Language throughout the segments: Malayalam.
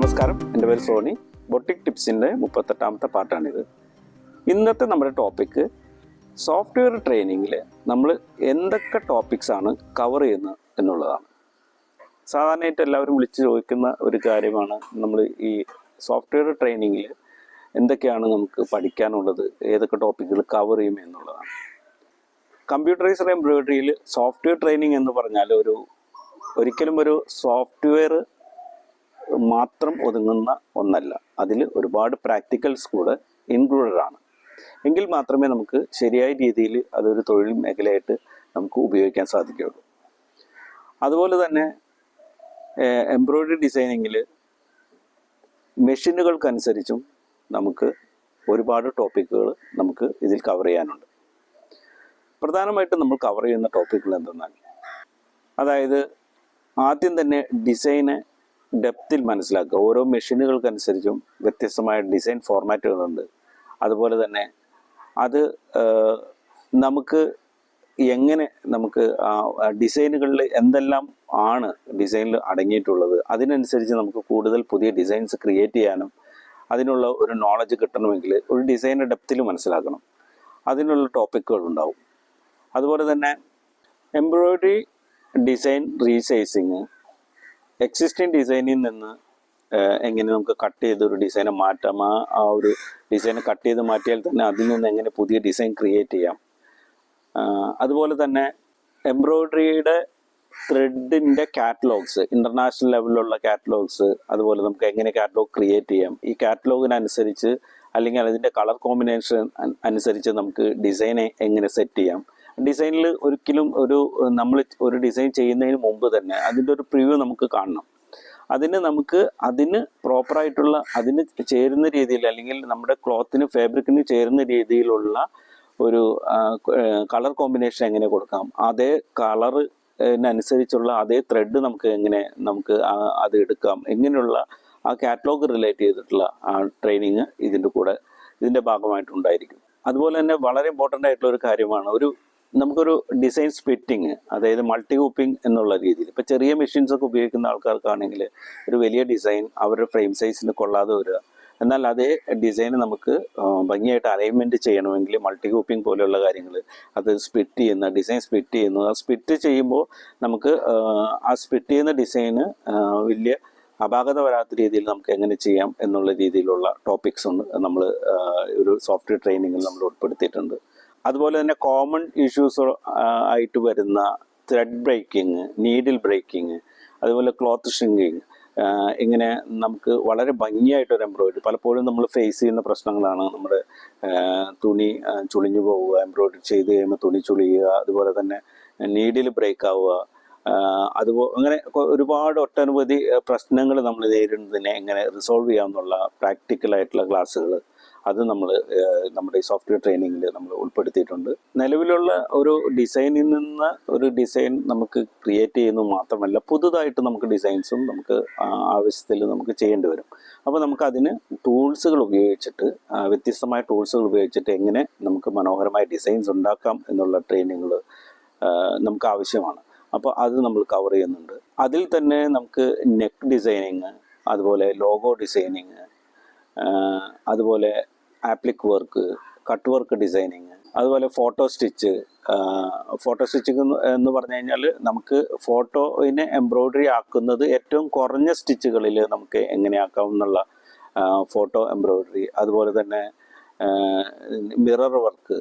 നമസ്കാരം, എൻ്റെ പേര് സോണി. ബൊട്ടിക് ടിപ്സിൻ്റെ 38ാമത്തെ പാർട്ടാണിത്. ഇന്നത്തെ നമ്മുടെ ടോപ്പിക്ക് സോഫ്റ്റ്വെയർ ട്രെയിനിങ്ങിൽ നമ്മൾ എന്തൊക്കെ ടോപ്പിക്സാണ് കവർ ചെയ്യുന്നത് എന്നുള്ളതാണ്. സാധാരണയായിട്ട് എല്ലാവരും വിളിച്ച് ചോദിക്കുന്ന ഒരു കാര്യമാണ്, നമ്മൾ ഈ സോഫ്റ്റ്വെയർ ട്രെയിനിങ്ങിൽ എന്തൊക്കെയാണ് നമുക്ക് പഠിക്കാനുള്ളത്, ഏതൊക്കെ ടോപ്പിക്കുകൾ കവർ ചെയ്യും എന്നുള്ളതാണ്. കമ്പ്യൂട്ടറൈസ്ഡ് എംബ്രോയിഡറിയിൽ സോഫ്റ്റ്വെയർ ട്രെയിനിങ് എന്ന് പറഞ്ഞാൽ ഒരിക്കലും ഒരു സോഫ്റ്റ്വെയർ മാത്രം ഒതുങ്ങുന്ന ഒന്നല്ല. അതിൽ ഒരുപാട് പ്രാക്ടിക്കൽസ് കൂടെ ഇൻക്ലൂഡഡ് ആണ്. എങ്കിൽ മാത്രമേ നമുക്ക് ശരിയായ രീതിയിൽ അതൊരു തൊഴിൽ മേഖലയായിട്ട് നമുക്ക് ഉപയോഗിക്കാൻ സാധിക്കുകയുള്ളൂ. അതുപോലെ തന്നെ എംബ്രോയിഡറി ഡിസൈനിങ്ങിൽ മെഷീനുകൾക്കനുസരിച്ചും നമുക്ക് ഒരുപാട് ടോപ്പിക്കുകൾ നമുക്ക് ഇതിൽ കവർ ചെയ്യാനുണ്ട്. പ്രധാനമായിട്ടും നമ്മൾ കവർ ചെയ്യുന്ന ടോപ്പിക്കുകൾ എന്തെന്നാൽ, അതായത് ആദ്യം തന്നെ ഡിസൈന് ഡെപ്തിൽ മനസ്സിലാക്കുക. ഓരോ മെഷീനുകൾക്കനുസരിച്ചും വ്യത്യസ്തമായ ഡിസൈൻ ഫോർമാറ്റുകളുണ്ട്. അതുപോലെ തന്നെ അത് നമുക്ക് എങ്ങനെ നമുക്ക് ഡിസൈനുകളിൽ എന്തെല്ലാം ആണ് ഡിസൈനിൽ അടങ്ങിയിട്ടുള്ളത്, അതിനനുസരിച്ച് നമുക്ക് കൂടുതൽ പുതിയ ഡിസൈൻസ് ക്രിയേറ്റ് ചെയ്യാനും അതിനുള്ള ഒരു നോളജ് കിട്ടണമെങ്കിൽ ഒരു ഡിസൈൻ ഡെപ്തിൽ മനസ്സിലാക്കണം. അതിനുള്ള ടോപ്പിക്കുകൾ ഉണ്ടാവും. അതുപോലെ തന്നെ എംബ്രോയിഡറി ഡിസൈൻ റീസൈസിങ്, എക്സിസ്റ്റിംഗ് ഡിസൈനിൽ നിന്ന് എങ്ങനെ നമുക്ക് കട്ട് ചെയ്ത് ഒരു ഡിസൈനെ മാറ്റാം, ആ ഒരു ഡിസൈനെ കട്ട് ചെയ്ത് മാറ്റിയാൽ തന്നെ അതിൽ നിന്ന് എങ്ങനെ പുതിയ ഡിസൈൻ ക്രിയേറ്റ് ചെയ്യാം. അതുപോലെ തന്നെ എംബ്രോയിഡറിയുടെ ത്രെഡിൻ്റെ കാറ്റലോഗ്സ്, ഇൻ്റർനാഷണൽ ലെവലിലുള്ള കാറ്റലോഗ്സ്, അതുപോലെ നമുക്ക് എങ്ങനെ കാറ്റലോഗ് ക്രിയേറ്റ് ചെയ്യാം, ഈ കാറ്റലോഗിനനുസരിച്ച് അല്ലെങ്കിൽ അതിൻ്റെ കളർ കോമ്പിനേഷൻ അനുസരിച്ച് നമുക്ക് ഡിസൈനെ എങ്ങനെ സെറ്റ് ചെയ്യാം. ഡിസൈനിൽ ഒരിക്കലും നമ്മൾ ഒരു ഡിസൈൻ ചെയ്യുന്നതിന് മുമ്പ് തന്നെ അതിൻ്റെ ഒരു പ്രിവ്യൂ നമുക്ക് കാണണം. അതിന് പ്രോപ്പറായിട്ടുള്ള അതിന് ചേരുന്ന രീതിയിൽ, അല്ലെങ്കിൽ നമ്മുടെ ക്ലോത്തിന് ഫാബ്രിക്കിന് ചേരുന്ന രീതിയിലുള്ള ഒരു കളർ കോമ്പിനേഷൻ എങ്ങനെ കൊടുക്കാം, അതേ കളറിനനുസരിച്ചുള്ള അതേ ത്രെഡ് നമുക്ക് അത് എടുക്കാം, ഇങ്ങനെയുള്ള ആ കാറ്റലോഗ് റിലേറ്റ് ചെയ്തിട്ടുള്ള ട്രെയിനിങ് ഇതിൻ്റെ ഭാഗമായിട്ടുണ്ടായിരിക്കും. അതുപോലെ തന്നെ വളരെ ഇമ്പോർട്ടൻ്റ് ആയിട്ടുള്ള ഒരു കാര്യമാണ് നമുക്കൊരു ഡിസൈൻ സ്പ്ലിറ്റിങ്, അതായത് മൾട്ടി ഹൂപ്പിംഗ് എന്നുള്ള രീതിയിൽ. ഇപ്പോൾ ചെറിയ മെഷീൻസൊക്കെ ഉപയോഗിക്കുന്ന ആൾക്കാർക്കാണെങ്കിൽ ഒരു വലിയ ഡിസൈൻ അവരുടെ ഫ്രെയിം സൈസിന് കൊള്ളാതെ വരിക, എന്നാൽ അതേ ഡിസൈൻ നമുക്ക് ഭംഗിയായിട്ട് അലൈൻമെൻറ്റ് ചെയ്യണമെങ്കിൽ മൾട്ടി ഹൂപ്പിംഗ് പോലെയുള്ള കാര്യങ്ങൾ, അത് ഡിസൈൻ സ്പ്ലിറ്റ് ചെയ്യുന്നു. ആ സ്പ്ലിറ്റ് ചെയ്യുമ്പോൾ നമുക്ക് ആ സ്പ്ലിറ്റ് ചെയ്യുന്ന ഡിസൈന് വലിയ അപാകത വരാത്ത രീതിയിൽ നമുക്ക് എങ്ങനെ ചെയ്യാം എന്നുള്ള രീതിയിലുള്ള ടോപ്പിക്സ് ഉണ്ട് നമ്മൾ ഒരു സോഫ്റ്റ്വെയർ ട്രെയിനിങ്ങിൽ നമ്മൾ ഉൾപ്പെടുത്തിയിട്ടുണ്ട്. അതുപോലെ തന്നെ കോമൺ ഇഷ്യൂസ് ആയിട്ട് വരുന്ന ത്രെഡ് ബ്രേക്കിങ്, നീഡിൽ ബ്രേക്കിങ്, അതുപോലെ ക്ലോത്ത് ഷ്രിങ്കിങ്, ഇങ്ങനെ നമുക്ക് വളരെ ഭംഗിയായിട്ടൊരു എംബ്രോയിഡറി പലപ്പോഴും നമ്മൾ ഫേസ് ചെയ്യുന്ന പ്രശ്നങ്ങളാണ്. നമ്മുടെ തുണി ചുളിഞ്ഞു പോവുക, എംബ്രോയിഡറി ചെയ്ത് കഴിയുമ്പോൾ തുണി ചുളിയുക, അതുപോലെ തന്നെ നീഡിൽ ബ്രേക്ക് ആവുക, അങ്ങനെ ഒരുപാട് ഒട്ടനവധി പ്രശ്നങ്ങൾ നമ്മൾ നേരിടുന്നതിനെ എങ്ങനെ റിസോൾവ് ചെയ്യാമെന്നുള്ള പ്രാക്ടിക്കലായിട്ടുള്ള ക്ലാസ്സുകൾ അത് നമ്മുടെ ഈ സോഫ്റ്റ്വെയർ ട്രെയിനിങ്ങിൽ നമ്മൾ ഉൾപ്പെടുത്തിയിട്ടുണ്ട്. നിലവിലുള്ള ഒരു ഡിസൈനിൽ നിന്ന് ഒരു ഡിസൈൻ നമുക്ക് ക്രിയേറ്റ് ചെയ്യുന്നത് മാത്രമല്ല, പുതുതായിട്ട് നമുക്ക് ഡിസൈൻസും നമുക്ക് ആവശ്യത്തിൽ നമുക്ക് ചെയ്യേണ്ടി വരും. അപ്പോൾ നമുക്കതിന് ടൂൾസുകൾ ഉപയോഗിച്ചിട്ട്, വ്യത്യസ്തമായ ടൂൾസുകൾ ഉപയോഗിച്ചിട്ട് എങ്ങനെ നമുക്ക് മനോഹരമായ ഡിസൈൻസ് ഉണ്ടാക്കാം എന്നുള്ള ട്രെയിനിങ്ങുകൾ നമുക്ക് ആവശ്യമാണ്. അപ്പോൾ അത് നമ്മൾ കവർ ചെയ്യുന്നുണ്ട്. അതിൽ തന്നെ നമുക്ക് നെക്ക് ഡിസൈനിങ്, അതുപോലെ ലോഗോ ഡിസൈനിങ്, അതുപോലെ appliqué work, cut work designing, അതുപോലെ ഫോട്ടോ സ്റ്റിച്ചിങ് എന്ന് പറഞ്ഞു കഴിഞ്ഞാൽ നമുക്ക് ഫോട്ടോയിനെ എംബ്രോയിഡറി ആക്കുന്നത് ഏറ്റവും കുറഞ്ഞ സ്റ്റിച്ചുകളിൽ നമുക്ക് എങ്ങനെയാക്കാം എന്നുള്ള ഫോട്ടോ എംബ്രോയിഡറി. അതുപോലെ തന്നെ മിറർ വർക്ക്,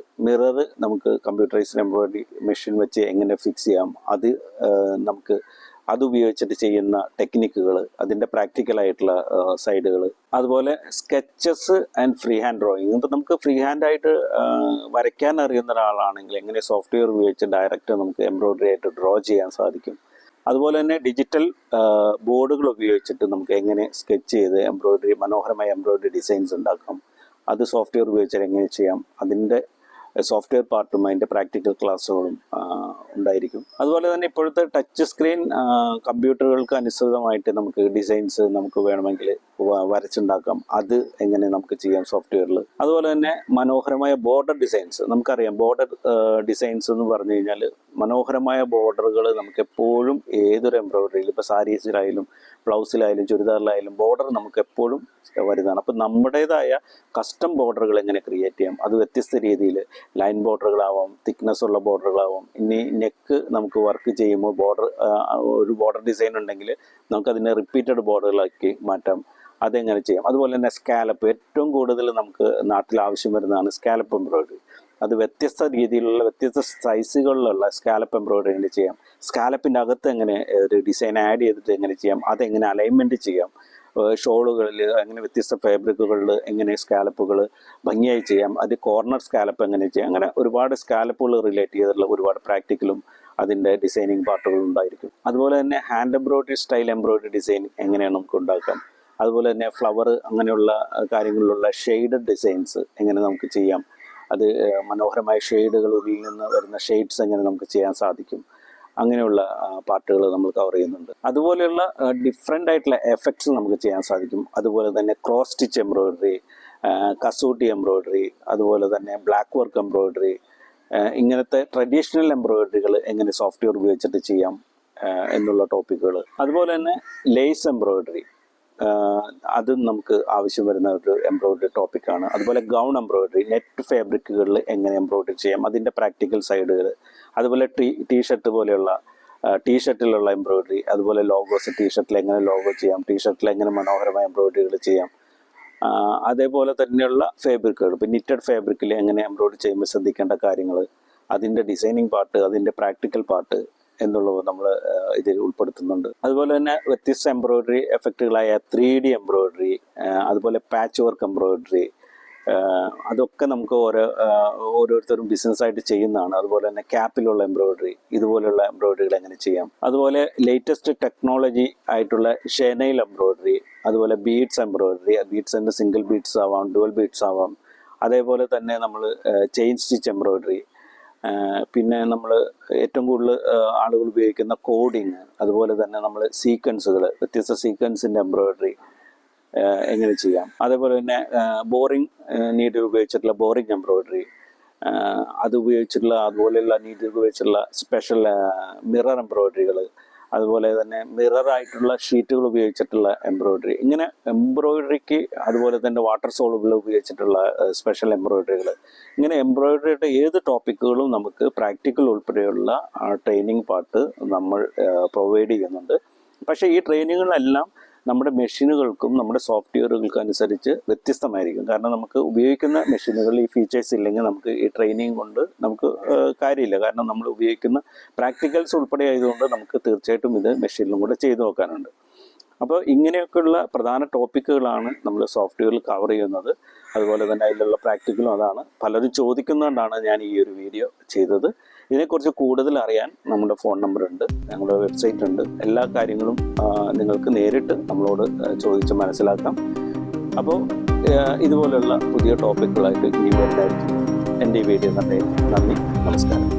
നമുക്ക് കമ്പ്യൂട്ടറൈസ്ഡ് എംബ്രോയിഡറി മെഷീൻ വെച്ച് എങ്ങനെ ഫിക്സ് ചെയ്യാം, അത് ഉപയോഗിച്ചിട്ട് ചെയ്യുന്ന ടെക്നിക്കുകൾ, അതിൻ്റെ പ്രാക്ടിക്കലായിട്ടുള്ള സൈഡുകൾ. അതുപോലെ sketches and free hand drawing. ഇപ്പം നമുക്ക് ഫ്രീ ഹാൻഡായിട്ട് വരയ്ക്കാൻ അറിയുന്ന ഒരാളാണെങ്കിൽ എങ്ങനെ സോഫ്റ്റ്വെയർ ഉപയോഗിച്ച് ഡയറക്റ്റ് നമുക്ക് എംബ്രോയിഡറി ആയിട്ട് ഡ്രോ ചെയ്യാൻ സാധിക്കും. അതുപോലെ തന്നെ ഡിജിറ്റൽ ബോർഡുകൾ ഉപയോഗിച്ചിട്ട് നമുക്ക് എങ്ങനെ സ്കെച്ച് ചെയ്ത് മനോഹരമായ എംബ്രോയിഡറി ഡിസൈൻസ് ഉണ്ടാക്കാം, അത് സോഫ്റ്റ്വെയർ ഉപയോഗിച്ചാൽ എങ്ങനെ ചെയ്യാം, അതിൻ്റെ സോഫ്റ്റ്വെയർ പാർട്ടും അതിൻ്റെ പ്രാക്ടിക്കൽ ക്ലാസ്സുകളും ഉണ്ടായിരിക്കും. അതുപോലെ തന്നെ ഇപ്പോഴത്തെ ടച്ച് സ്ക്രീൻ കമ്പ്യൂട്ടറുകൾക്ക് അനുസൃതമായിട്ട് നമുക്ക് ഡിസൈൻസ് നമുക്ക് വേണമെങ്കിൽ വരച്ചുണ്ടാക്കാം, അത് എങ്ങനെ നമുക്ക് ചെയ്യാം സോഫ്റ്റ്വെയറിൽ. അതുപോലെ തന്നെ മനോഹരമായ ബോർഡർ ഡിസൈൻസ്, നമുക്കറിയാം ബോർഡർ ഡിസൈൻസ് എന്ന് പറഞ്ഞു കഴിഞ്ഞാൽ മനോഹരമായ ബോർഡറുകൾ നമുക്ക് എപ്പോഴും ഏതൊരു എംബ്രോയിഡറിയിൽ ഇപ്പോൾ സാരീസിലായാലും ബ്ലൗസിലായാലും ചുരിദാറിലായാലും ബോർഡർ നമുക്ക് എപ്പോഴും വരുന്നതാണ്. അപ്പോൾ നമ്മുടേതായ കസ്റ്റം ബോർഡറുകൾ എങ്ങനെ ക്രിയേറ്റ് ചെയ്യാം, അത് വ്യത്യസ്ത രീതിയിൽ ലൈൻ ബോർഡറുകളാവാം, തിക്നെസ് ഉള്ള ബോർഡറുകളാവാം. ഇനി നെക്ക് നമുക്ക് വർക്ക് ചെയ്യുമ്പോൾ ഒരു ബോർഡർ ഡിസൈൻ ഉണ്ടെങ്കിൽ നമുക്കതിനെ റിപ്പീറ്റഡ് ബോർഡറുകളാക്കി മാറ്റാം. അതെങ്ങനെ ചെയ്യാം. അതുപോലെ തന്നെ സ്കാലപ്പ്, ഏറ്റവും കൂടുതൽ നമുക്ക് നാട്ടിൽ ആവശ്യം വരുന്നതാണ് സ്കാലപ്പ് എംബ്രോയിഡറി. അത് വ്യത്യസ്ത രീതിയിലുള്ള വ്യത്യസ്ത സൈസുകളിലുള്ള സ്കാലപ്പ് എംബ്രോയിഡറി ചെയ്യാം. സ്കാലപ്പിൻ്റെ അകത്ത് എങ്ങനെ ഒരു ഡിസൈൻ ആഡ് ചെയ്തിട്ട് എങ്ങനെ ചെയ്യാം, അതെങ്ങനെ അലൈൻമെൻറ്റ് ചെയ്യാം. ഷോളുകളിൽ അങ്ങനെ വ്യത്യസ്ത ഫാബ്രിക്കുകളിൽ എങ്ങനെ സ്കാലപ്പുകൾ ഭംഗിയായി ചെയ്യാം, അത് കോർണർ സ്കാലപ്പ് എങ്ങനെ ചെയ്യാം. അങ്ങനെ ഒരുപാട് സ്കാലപ്പുകൾ റിലേറ്റ് ചെയ്തിട്ടുള്ള ഒരുപാട് പ്രാക്ടിക്കലും അതിൻ്റെ ഡിസൈനിങ് പാർട്ടുകളും ഉണ്ടായിരിക്കും. അതുപോലെ തന്നെ hand embroidery style embroidery design എങ്ങനെയാണ് നമുക്ക് ഉണ്ടാക്കാം. അതുപോലെ തന്നെ ഫ്ലവർ അങ്ങനെയുള്ള കാര്യങ്ങളിലുള്ള ഷെയ്ഡഡ് ഡിസൈൻസ് എങ്ങനെ നമുക്ക് ചെയ്യാം. അത് മനോഹരമായ ഷെയ്ഡുകൾ ഉള്ളിൽ നിന്ന് വരുന്ന ഷെയ്ഡ്സ് എങ്ങനെ നമുക്ക് ചെയ്യാൻ സാധിക്കും. അങ്ങനെയുള്ള പാർട്ടുകൾ നമ്മൾ കവർ ചെയ്യുന്നുണ്ട്. അതുപോലെയുള്ള ഡിഫറെൻ്റ് ആയിട്ടുള്ള എഫക്ട്സ് നമുക്ക് ചെയ്യാൻ സാധിക്കും. അതുപോലെ തന്നെ ക്രോസ് സ്റ്റിച്ച് എംബ്രോയിഡറി, കസൂട്ടി എംബ്രോയിഡറി, അതുപോലെ തന്നെ ബ്ലാക്ക് വർക്ക് എംബ്രോയിഡറി, ഇങ്ങനത്തെ ട്രഡീഷണൽ എംബ്രോയിഡറികൾ എങ്ങനെ സോഫ്റ്റ്വെയർ ഉപയോഗിച്ചിട്ട് ചെയ്യാം എന്നുള്ള ടോപ്പിക്കുകൾ. അതുപോലെ തന്നെ ലേസ് എംബ്രോയിഡറി, അതും നമുക്ക് ആവശ്യം വരുന്ന ഒരു എംബ്രോയിഡറി ടോപ്പിക്കാണ്. അതുപോലെ ഗൗൺ എംബ്രോയിഡറി, നെറ്റ് ഫാബ്രിക്കുകളിൽ എങ്ങനെ എംബ്രോയിഡറി ചെയ്യാം, അതിൻ്റെ പ്രാക്ടിക്കൽ സൈഡുകൾ. അതുപോലെ ടീഷർട്ട് പോലെയുള്ള ടീഷർട്ടിലുള്ള എംബ്രോയിഡറി, അതുപോലെ ലോഗോസ്, ടീഷർട്ടിൽ എങ്ങനെ ലോഗോ ചെയ്യാം, ടീഷർട്ടിൽ എങ്ങനെ മനോഹരമായ എംബ്രോയിഡറികൾ ചെയ്യാം. അതേപോലെ തന്നെയുള്ള ഫാബ്രിക്കുകൾ, ഇപ്പോൾ നിറ്റഡ് ഫാബ്രിക്കിൽ എങ്ങനെ എംബ്രോയിഡറി ചെയ്യുമ്പോൾ ശ്രദ്ധിക്കേണ്ട കാര്യങ്ങൾ, അതിൻ്റെ ഡിസൈനിങ് പാർട്ട്, അതിൻ്റെ പ്രാക്ടിക്കൽ പാർട്ട് എന്നുള്ളത് നമ്മൾ ഇതിൽ ഉൾപ്പെടുത്തുന്നുണ്ട്. അതുപോലെ തന്നെ വ്യത്യസ്ത എംബ്രോയിഡറി എഫക്റ്റുകളായ 3D എംബ്രോയിഡറി, അതുപോലെ പാച്ച് വർക്ക് എംബ്രോയിഡറി, അതൊക്കെ നമുക്ക് ഓരോരുത്തരും ബിസിനസ്സായിട്ട് ചെയ്യുന്നതാണ്. അതുപോലെ തന്നെ ക്യാപ്പിലുള്ള എംബ്രോയിഡറി, ഇതുപോലെയുള്ള എംബ്രോയിഡറികൾ എങ്ങനെ ചെയ്യാം. അതുപോലെ ലേറ്റസ്റ്റ് ടെക്നോളജി ആയിട്ടുള്ള ഷെനൈൽ എംബ്രോയിഡറി, അതുപോലെ ബീഡ്സ് എംബ്രോയിഡറി, ബീഡ്സിൻ്റെ സിംഗിൾ ബീഡ്സ് ആവാം, ഡുവൽ ബീഡ്സ് ആവാം. അതേപോലെ തന്നെ നമ്മൾ ചെയിൻ സ്റ്റിച്ച് എംബ്രോയിഡറി, പിന്നെ നമ്മൾ ഏറ്റവും കൂടുതൽ ആളുകൾ ഉപയോഗിക്കുന്ന കോഡിങ്, അതുപോലെ തന്നെ നമ്മൾ സീക്വൻസുകൾ, വ്യത്യസ്ത സീക്വൻസിൻ്റെ എംബ്രോയിഡറി എങ്ങനെ ചെയ്യാം. അതേപോലെ തന്നെ ബോറിംഗ് നീഡിൽ ഉപയോഗിച്ചിട്ടുള്ള ബോറിംഗ് എംബ്രോയിഡറി, അതുപോലെയുള്ള നീഡിൽ ഉപയോഗിച്ചിട്ടുള്ള സ്പെഷ്യൽ മിറർ എംബ്രോയിഡറികൾ, അതുപോലെ തന്നെ മിററായിട്ടുള്ള ഷീറ്റുകൾ ഉപയോഗിച്ചിട്ടുള്ള എംബ്രോയിഡറി. ഇങ്ങനെ എംബ്രോയിഡറിക്ക് അതുപോലെ തന്നെ വാട്ടർ സോളുബിൾ ഉപയോഗിച്ചിട്ടുള്ള സ്പെഷ്യൽ എംബ്രോയിഡറികൾ. ഇങ്ങനെ എംബ്രോയിഡറിയുടെ ഏത് ടോപ്പിക്കുകളും നമുക്ക് പ്രാക്ടിക്കൽ ഉൾപ്പെടെയുള്ള ട്രെയിനിങ് പാർട്ട് നമ്മൾ പ്രൊവൈഡ് ചെയ്യുന്നുണ്ട്. പക്ഷേ ഈ ട്രെയിനിങ്ങുകളെല്ലാം നമ്മുടെ മെഷീനുകൾക്കും നമ്മുടെ സോഫ്റ്റ്വെയറുകൾക്കും അനുസരിച്ച് വ്യത്യസ്തമായിരിക്കും. കാരണം നമുക്ക് ഉപയോഗിക്കുന്ന മെഷീനുകളിൽ ഈ ഫീച്ചേഴ്സ് ഇല്ലെങ്കിൽ നമുക്ക് ഈ ട്രെയിനിങ് കൊണ്ട് നമുക്ക് കാര്യമില്ല. കാരണം നമ്മൾ ഉപയോഗിക്കുന്ന പ്രാക്ടിക്കൽസ് ഉൾപ്പെടെ ആയതുകൊണ്ട് നമുക്ക് തീർച്ചയായിട്ടും ഇത് മെഷീനിലും കൂടെ ചെയ്തു നോക്കാനുണ്ട്. അപ്പോൾ ഇങ്ങനെയൊക്കെയുള്ള പ്രധാന ടോപ്പിക്കുകളാണ് നമ്മൾ സോഫ്റ്റ്വെയറിൽ കവർ ചെയ്യുന്നത്. അതുപോലെ തന്നെ അതിലുള്ള പ്രാക്ടിക്കലും അതാണ്. പലരും ചോദിക്കുന്നതുകൊണ്ടാണ് ഞാൻ ഈ ഒരു വീഡിയോ ചെയ്തത്. ഇതിനെക്കുറിച്ച് കൂടുതൽ അറിയാൻ നമ്മുടെ ഫോൺ നമ്പർ ഉണ്ട്, ഞങ്ങളുടെ വെബ്സൈറ്റ് ഉണ്ട്. എല്ലാ കാര്യങ്ങളും നിങ്ങൾക്ക് നേരിട്ട് നമ്മളോട് ചോദിച്ച് മനസ്സിലാക്കാം. അപ്പോൾ ഇതുപോലെയുള്ള പുതിയ ടോപ്പിക്കുകളായിട്ട് ഇനി വരുന്നതായിരിക്കും. എൻ്റെ ഈ വീഡിയോ കണ്ടതിന് നന്ദി, നമസ്കാരം.